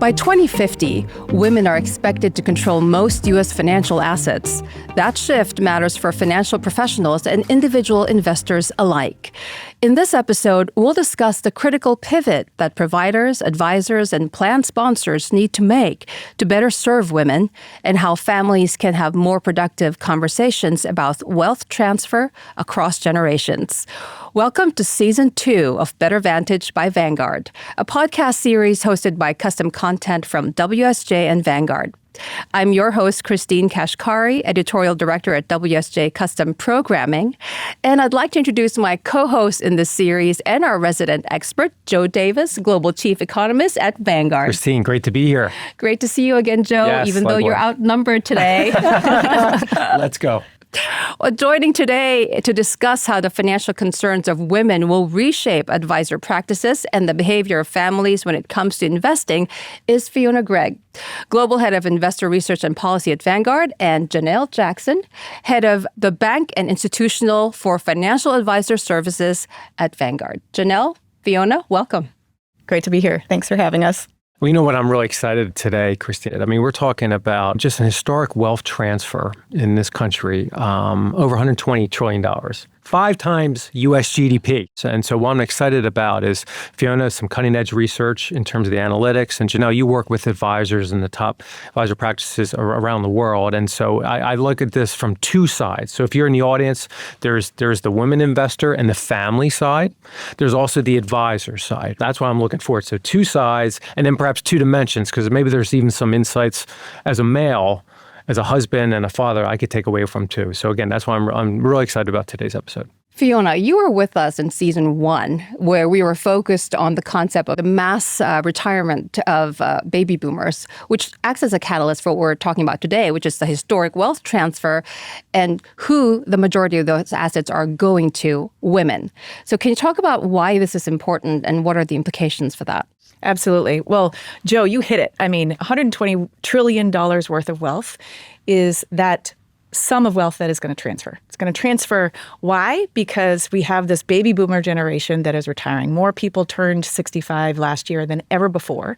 By 2050, women are expected to control most U.S. financial assets. That shift matters for financial professionals and individual investors alike. In this episode, we'll discuss the critical pivot that providers, advisors, and plan sponsors need to make to better serve women, and how families can have more productive conversations about wealth transfer across generations. Welcome to Season 2 of Better Vantage by Vanguard, a podcast series hosted by Custom Content from WSJ and Vanguard. I'm your host, Christine Kashkari, Editorial Director at WSJ Custom Programming, and I'd like to introduce my co-host in this series and our resident expert, Joe Davis, Global Chief Economist at Vanguard. Christine, great to be here. Great to see you again, Joe, yes, even though you're outnumbered today. Let's go. Well, joining today to discuss how the financial concerns of women will reshape advisor practices and the behavior of families when it comes to investing is Fiona Greig, Global Head of Investor Research and Policy at Vanguard, and Janel Jackson, Head of the Bank and Institutional for Financial Advisor Services at Vanguard. Janel, Fiona, welcome. Great to be here. Thanks for having us. Well, you know what? I'm really excited today, Christine. I mean, we're talking about just an historic wealth transfer in this country, over $120 trillion, 5 times U.S. GDP. And so what I'm excited about is, Fiona, some cutting-edge research in terms of the analytics. And Janel, you work with advisors in the top advisor practices around the world. And so I look at this from 2 sides. So if you're in the audience, there's the women investor and the family side. There's also the advisor side. That's what I'm looking for. So 2 sides, and then perhaps 2 dimensions, because maybe there's even some insights as a male, as a husband and a father, I could take away from too. So again, that's why I'm really excited about today's episode. Fiona, you were with us in Season 1, where we were focused on the concept of the mass retirement of baby boomers, which acts as a catalyst for what we're talking about today, which is the historic wealth transfer and who the majority of those assets are going to: women. So can you talk about why this is important and what are the implications for that? Absolutely. Well, Joe, you hit it. I mean, $120 trillion worth of wealth is that sum of wealth that is going to transfer. It's going to transfer. Why? Because we have this baby boomer generation that is retiring. More people turned 65 last year than ever before.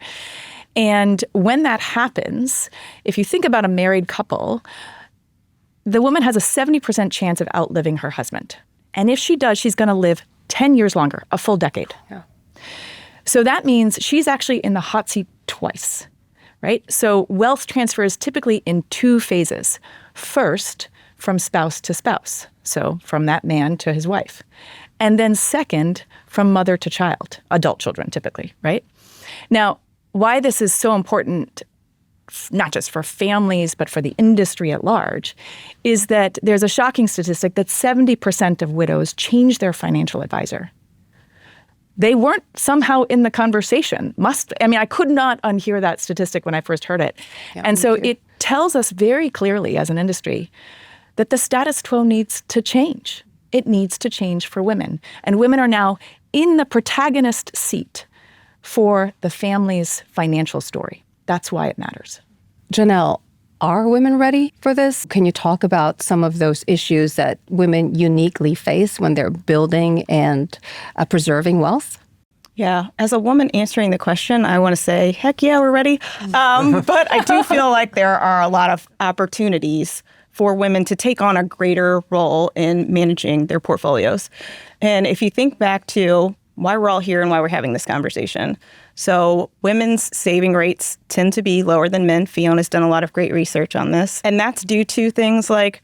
And when that happens, if you think about a married couple, the woman has a 70% chance of outliving her husband. And if she does, she's going to live 10 years longer, a full decade. Yeah. So that means she's actually in the hot seat twice, right? So wealth transfer is typically in 2 phases. First, from spouse to spouse, so from that man to his wife. And then second, from mother to child, adult children typically, right? Now, why this is so important, not just for families, but for the industry at large, is that there's a shocking statistic that 70% of widows change their financial advisor. They weren't somehow in the conversation. I could not unhear that statistic when I first heard it. Yeah, and so it tells us very clearly as an industry that the status quo needs to change. It needs to change for women. And women are now in the protagonist seat for the family's financial story. That's why it matters. Janel, are women ready for this? Can you talk about some of those issues that women uniquely face when they're building and preserving wealth? Yeah. As a woman answering the question, I want to say, heck yeah, we're ready. But I do feel like there are a lot of opportunities for women to take on a greater role in managing their portfolios. And if you think back to why we're all here and why we're having this conversation. So women's saving rates tend to be lower than men. Fiona's done a lot of great research on this. And that's due to things like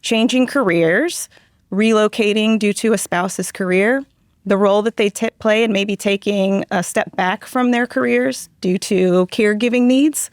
changing careers, relocating due to a spouse's career, the role that they play in maybe taking a step back from their careers due to caregiving needs.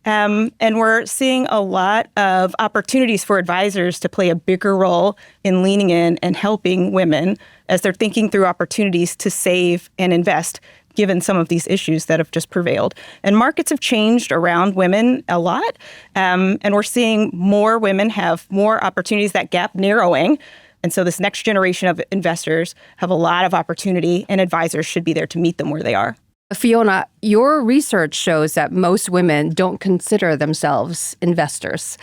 And we're seeing a lot of opportunities for advisors to play a bigger role in leaning in and helping women as they're thinking through opportunities to save and invest, given some of these issues that have just prevailed. And markets have changed around women a lot. And we're seeing more women have more opportunities, that gap narrowing. And so this next generation of investors have a lot of opportunity, and advisors should be there to meet them where they are. Fiona, your research shows that most women don't consider themselves investors,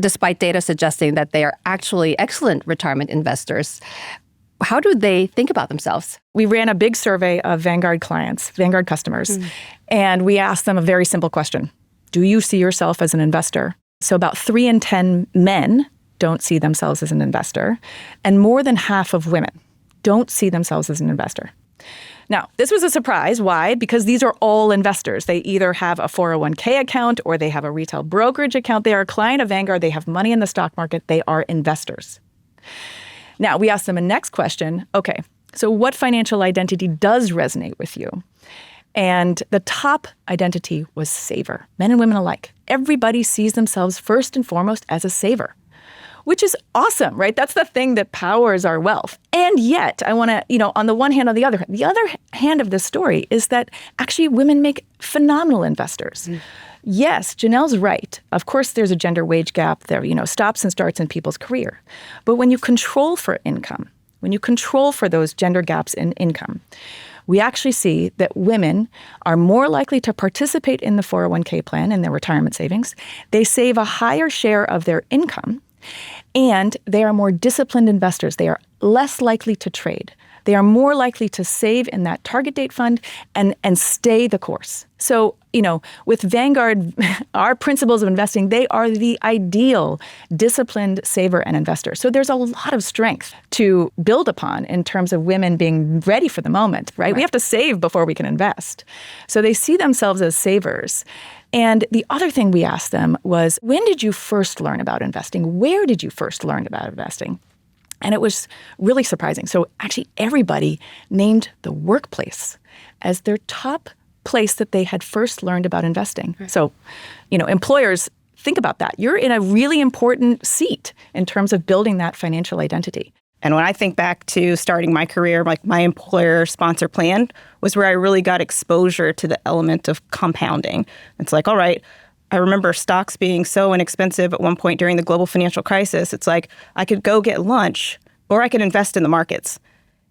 despite data suggesting that they are actually excellent retirement investors. How do they think about themselves? We ran a big survey of Vanguard clients, Vanguard customers, And we asked them a very simple question. Do you see yourself as an investor? So about 3 in 10 men don't see themselves as an investor, and more than half of women don't see themselves as an investor. Now, this was a surprise. Why? Because these are all investors. They either have a 401k account or they have a retail brokerage account. They are a client of Vanguard. They have money in the stock market. They are investors. Now, we asked them a next question. Okay, so what financial identity does resonate with you? And the top identity was saver, men and women alike. Everybody sees themselves first and foremost as a saver, which is awesome, right? That's the thing that powers our wealth. And yet, I want to, on the one hand, on the other hand of this story is that actually women make phenomenal investors. Yes, Janel's right. Of course, there's a gender wage gap there, stops and starts in people's career. But when you control for income, when you control for those gender gaps in income, we actually see that women are more likely to participate in the 401k plan and their retirement savings. They save a higher share of their income, and they are more disciplined investors. They are less likely to trade. They are more likely to save in that target date fund and stay the course. So, with Vanguard, our principles of investing, they are the ideal disciplined saver and investor. So there's a lot of strength to build upon in terms of women being ready for the moment, right? We have to save before we can invest. So they see themselves as savers. And the other thing we asked them was, when did you first learn about investing? Where did you first learn about investing? And it was really surprising. So actually everybody named the workplace as their top place that they had first learned about investing. Right. So, employers, think about that. You're in a really important seat in terms of building that financial identity. And when I think back to starting my career, like my employer sponsor plan was where I really got exposure to the element of compounding. It's like, all right, I remember stocks being so inexpensive at one point during the global financial crisis. It's like I could go get lunch or I could invest in the markets.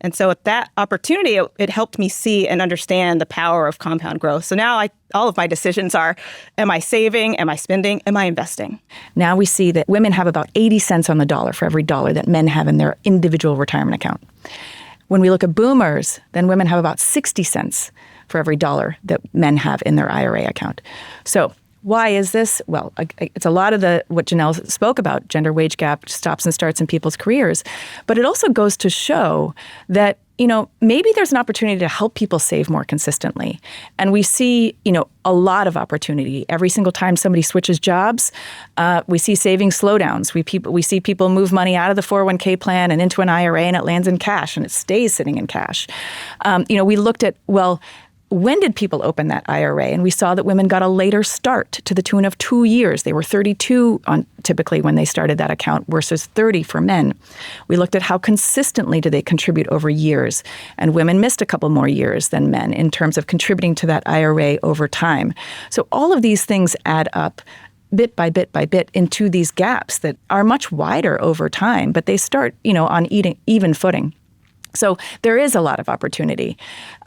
And so at that opportunity, it helped me see and understand the power of compound growth. So now all of my decisions are, am I saving? Am I spending? Am I investing? Now we see that women have about 80 cents on the dollar for every dollar that men have in their individual retirement account. When we look at boomers, then women have about 60 cents for every dollar that men have in their IRA account. So why is this? Well, it's a lot of what Janel spoke about, gender wage gap, stops and starts in people's careers. But it also goes to show that, maybe there's an opportunity to help people save more consistently. And we see, a lot of opportunity. Every single time somebody switches jobs, we see savings slowdowns. We see people move money out of the 401k plan and into an IRA, and it lands in cash and it stays sitting in cash. We looked at, when did people open that IRA? And we saw that women got a later start to the tune of 2 years. They were 32 typically when they started that account versus 30 for men. We looked at how consistently do they contribute over years. And women missed a couple more years than men in terms of contributing to that IRA over time. So all of these things add up bit by bit by bit into these gaps that are much wider over time, but they start, on even footing. So there is a lot of opportunity,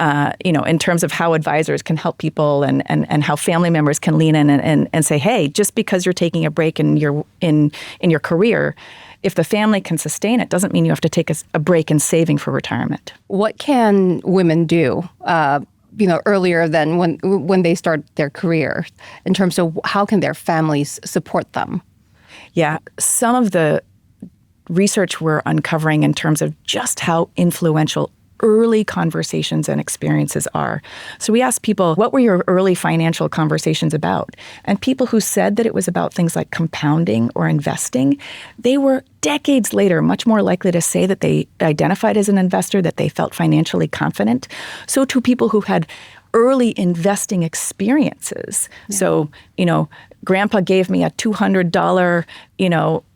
in terms of how advisors can help people and how family members can lean in and say, hey, just because you're taking a break in your career, if the family can sustain it, doesn't mean you have to take a break in saving for retirement. What can women do, earlier than when they start their career, in terms of how can their families support them? Yeah, some of the research we're uncovering in terms of just how influential early conversations and experiences are. So we asked people, what were your early financial conversations about? And people who said that it was about things like compounding or investing, they were decades later much more likely to say that they identified as an investor, that they felt financially confident. So to people who had early investing experiences. Yeah. So, Grandpa gave me a $200,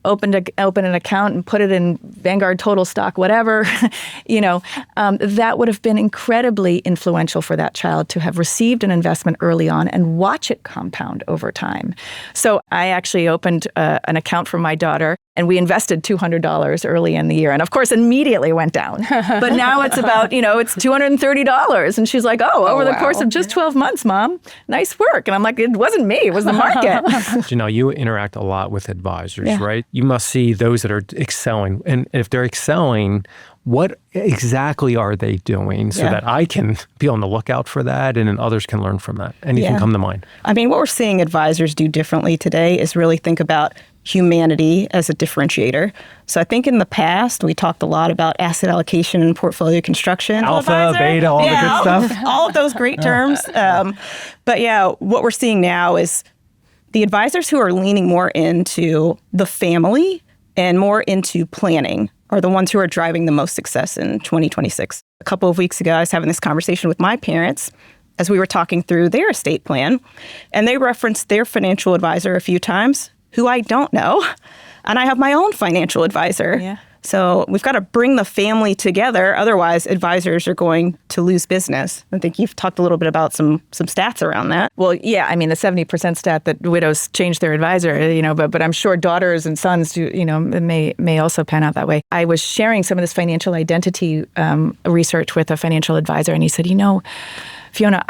opened an account and put it in Vanguard total stock, whatever, that would have been incredibly influential for that child to have received an investment early on and watch it compound over time. So I actually opened an account for my daughter And we invested $200 early in the year. And of course, immediately went down. But now it's about, it's $230. And she's like, over the course of just 12 months, Mom, nice work. And I'm like, it wasn't me, it was the market. Janel, you interact a lot with advisors, right? You must see those that are excelling. And if they're excelling, what exactly are they doing so that I can be on the lookout for that and then others can learn from that? Anything come to mind? I mean, what we're seeing advisors do differently today is really think about humanity as a differentiator. So I think in the past, we talked a lot about asset allocation and portfolio construction. Alpha, beta, all the good stuff. All of those great terms. But what we're seeing now is the advisors who are leaning more into the family and more into planning are the ones who are driving the most success in 2026. A couple of weeks ago, I was having this conversation with my parents as we were talking through their estate plan, and they referenced their financial advisor a few times, who I don't know, and I have my own financial advisor. Yeah. So we've got to bring the family together. Otherwise, advisors are going to lose business. I think you've talked a little bit about some stats around that. Well, yeah, I mean, the 70% stat that widows change their advisor, but I'm sure daughters and sons do, may also pan out that way. I was sharing some of this financial identity research with a financial advisor, and he said, Fiona,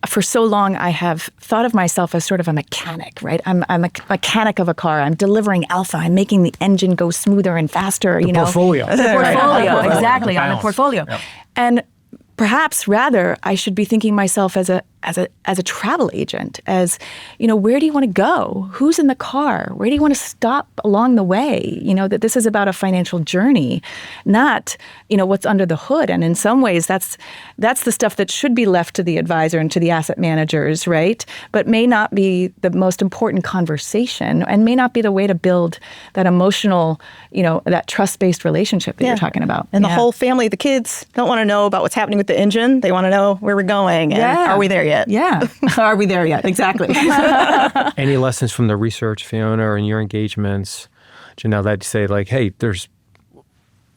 for so long, I have thought of myself as sort of a mechanic, right? I'm a mechanic of a car. I'm delivering alpha. I'm making the engine go smoother and faster. Portfolio. The portfolio, exactly, on the Balance. portfolio. Yep. And perhaps rather, I should be thinking myself as a travel agent, as, where do you want to go? Who's in the car? Where do you want to stop along the way? That this is about a financial journey, not, what's under the hood. And in some ways, that's the stuff that should be left to the advisor and to the asset managers, right? But may not be the most important conversation and may not be the way to build that emotional, that trust-based relationship that you're talking about. And the whole family, the kids don't want to know about what's happening with the engine. They want to know where we're going and are we there yet? Yeah. Are we there yet? Exactly. Any lessons from the research, Fiona, or in your engagements, Janel, that say hey, there's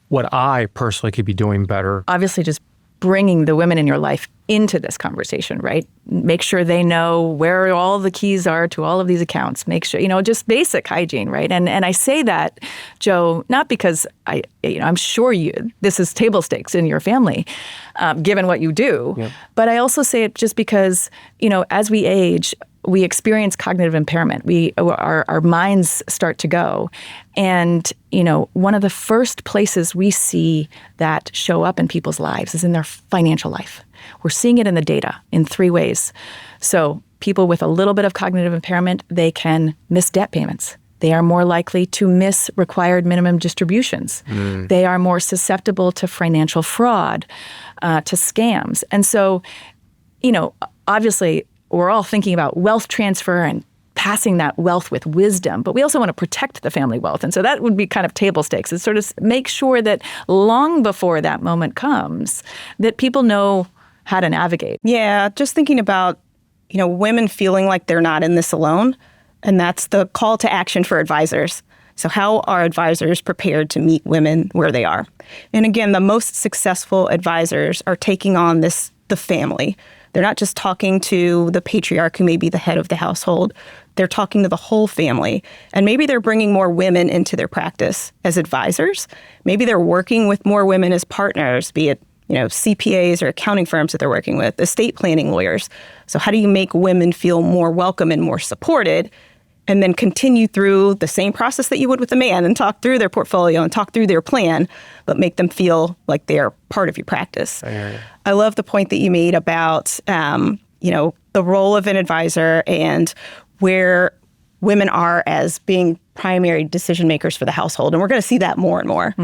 what I personally could be doing better? Obviously, just bringing the women in your life into this conversation, right? Make sure they know where all the keys are to all of these accounts. Make sure, just basic hygiene, right? And I say that, Joe, not because I'm sure this is table stakes in your family, given what you do, but I also say it just because, as we age, we experience cognitive impairment. Our minds start to go. And, one of the first places we see that show up in people's lives is in their financial life. We're seeing it in the data in 3 ways. So people with a little bit of cognitive impairment, they can miss debt payments. They are more likely to miss required minimum distributions. They are more susceptible to financial fraud, to scams. And so, obviously, we're all thinking about wealth transfer and passing that wealth with wisdom, but we also want to protect the family wealth. And so that would be kind of table stakes, is sort of make sure that long before that moment comes, that people know how to navigate. Yeah, just thinking about, women feeling like they're not in this alone. And that's the call to action for advisors. So how are advisors prepared to meet women where they are? And again, the most successful advisors are taking on the family. They're not just talking to the patriarch who may be the head of the household. They're talking to the whole family. And maybe they're bringing more women into their practice as advisors. Maybe they're working with more women as partners, be it CPAs or accounting firms that they're working with, estate planning lawyers. So how do you make women feel more welcome and more supported, and then continue through the same process that you would with a man and talk through their portfolio and talk through their plan, but make them feel like they're part of your practice? I love the point that you made about, the role of an advisor and where women are as being primary decision makers for the household. And we're going to see that more and more.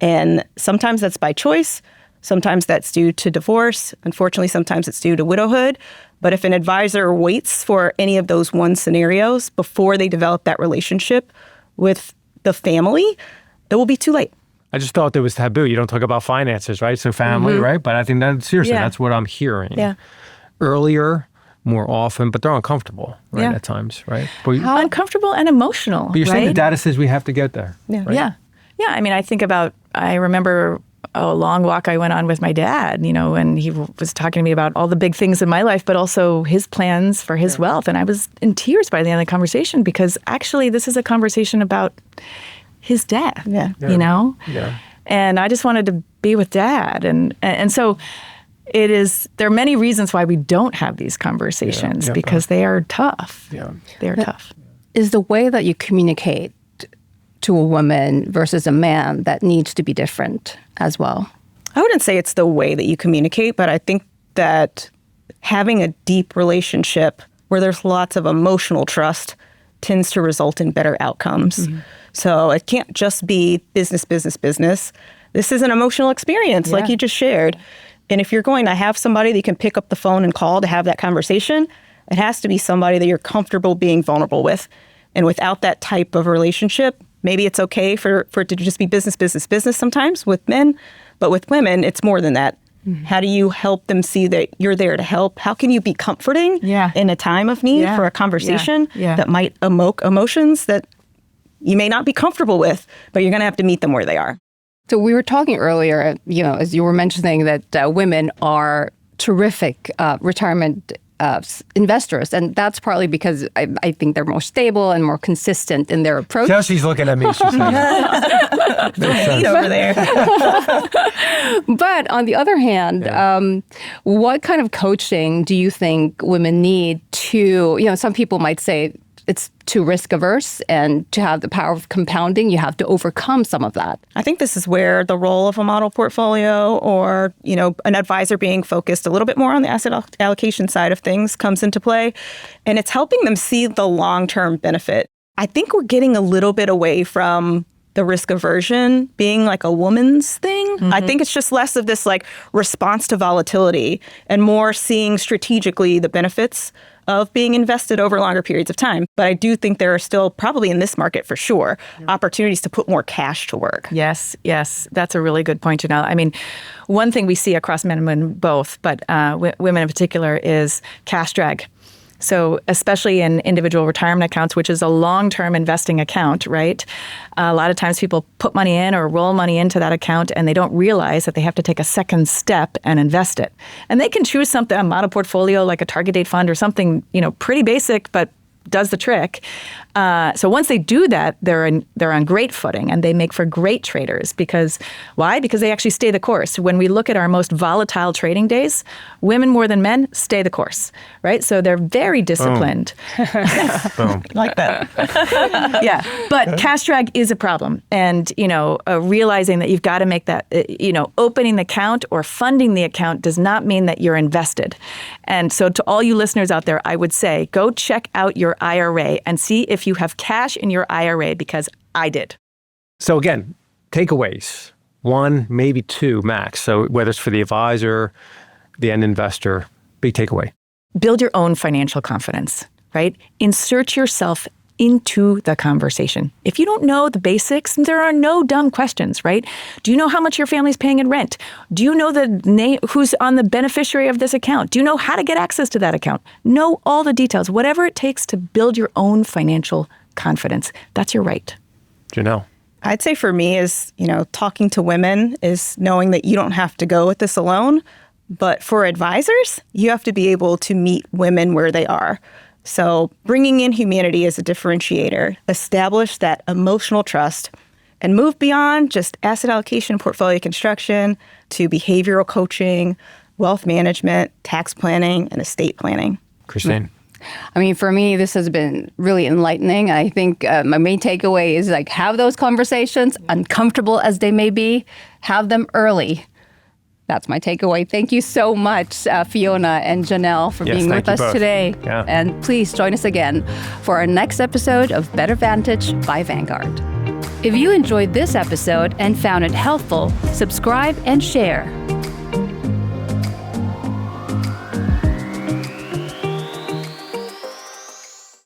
And sometimes that's by choice. Sometimes that's due to divorce. Unfortunately, sometimes it's due to widowhood. But if an advisor waits for any of those one scenarios before they develop that relationship with the family, it will be too late. I just thought there was taboo. You don't talk about finances, right? So family, right? But I think that seriously, that's what I'm hearing. Earlier, more often, but they're uncomfortable, right? At times, right? But how uncomfortable and emotional. But you're saying the data says we have to get there. Yeah. I mean, I remember a long walk I went on with my dad, and he was talking to me about all the big things in my life, but also his plans for his wealth. And I was in tears by the end of the conversation, because actually this is a conversation about his dad, Yeah. Yeah. And I just wanted to be with Dad. And so there are many reasons why we don't have these conversations because they are tough. Yeah. They are tough. Is the way that you communicate to a woman versus a man that needs to be different as well? I wouldn't say it's the way that you communicate, but I think that having a deep relationship where there's lots of emotional trust tends to result in better outcomes. Mm-hmm. So it can't just be business, business, business. This is an emotional experience like you just shared. And if you're going to have somebody that you can pick up the phone and call to have that conversation, it has to be somebody that you're comfortable being vulnerable with. And without that type of relationship, maybe it's okay for it to just be business, business, business sometimes with men. But with women, it's more than that. Mm-hmm. How do you help them see that you're there to help? How can you be comforting in a time of need for a conversation that might evoke emotions that you may not be comfortable with, but you're going to have to meet them where they are? So we were talking earlier, as you were mentioning that women are terrific retirement investors. And that's partly because I think they're more stable and more consistent in their approach. Chelsea's looking at me. She's saying, over there. But on the other hand, what kind of coaching do you think women need to, some people might say it's too risk averse, and to have the power of compounding, you have to overcome some of that. I think this is where the role of a model portfolio or, an advisor being focused a little bit more on the asset allocation side of things comes into play. And it's helping them see the long-term benefit. I think we're getting a little bit away from the risk aversion being like a woman's thing. Mm-hmm. I think it's just less of this like response to volatility and more seeing strategically the benefits of being invested over longer periods of time. But I do think there are still, probably in this market for sure, opportunities to put more cash to work. Yes. That's a really good point, Janel. I mean, one thing we see across men and women both, but women in particular, is cash drag. So especially in individual retirement accounts, which is a long-term investing account, right? A lot of times people put money in or roll money into that account and they don't realize that they have to take a second step and invest it. And they can choose something, a model portfolio like a target date fund or something, pretty basic, but does the trick. So once they do that, they're on great footing and they make for great traders. Because why? Because they actually stay the course. When we look at our most volatile trading days, women more than men stay the course, right? So they're very disciplined. Boom. Like that. Yeah, but cash drag is a problem. And, realizing that you've got to make that, opening the account or funding the account does not mean that you're invested. And so to all you listeners out there, I would say, go check out your IRA and see if you have cash in your IRA, because I did. So again, takeaways, 1, maybe 2 max. So whether it's for the advisor, the end investor, big takeaway. Build your own financial confidence, right? Insert yourself into the conversation. If you don't know the basics, there are no dumb questions, right? Do you know how much your family's paying in rent? Do you know the name, who's on the beneficiary of this account? Do you know how to get access to that account? Know all the details, whatever it takes to build your own financial confidence. That's your right. Janel. I'd say for me is, talking to women is knowing that you don't have to go with this alone. But for advisors, you have to be able to meet women where they are. So bringing in humanity as a differentiator, establish that emotional trust, and move beyond just asset allocation, portfolio construction, to behavioral coaching, wealth management, tax planning, and estate planning. Christine. I mean, for me, this has been really enlightening. I think my main takeaway is have those conversations, uncomfortable as they may be, have them early. That's my takeaway. Thank you so much, Fiona and Janel, for being with us today. Yeah. And please join us again for our next episode of Better Vantage by Vanguard. If you enjoyed this episode and found it helpful, subscribe and share.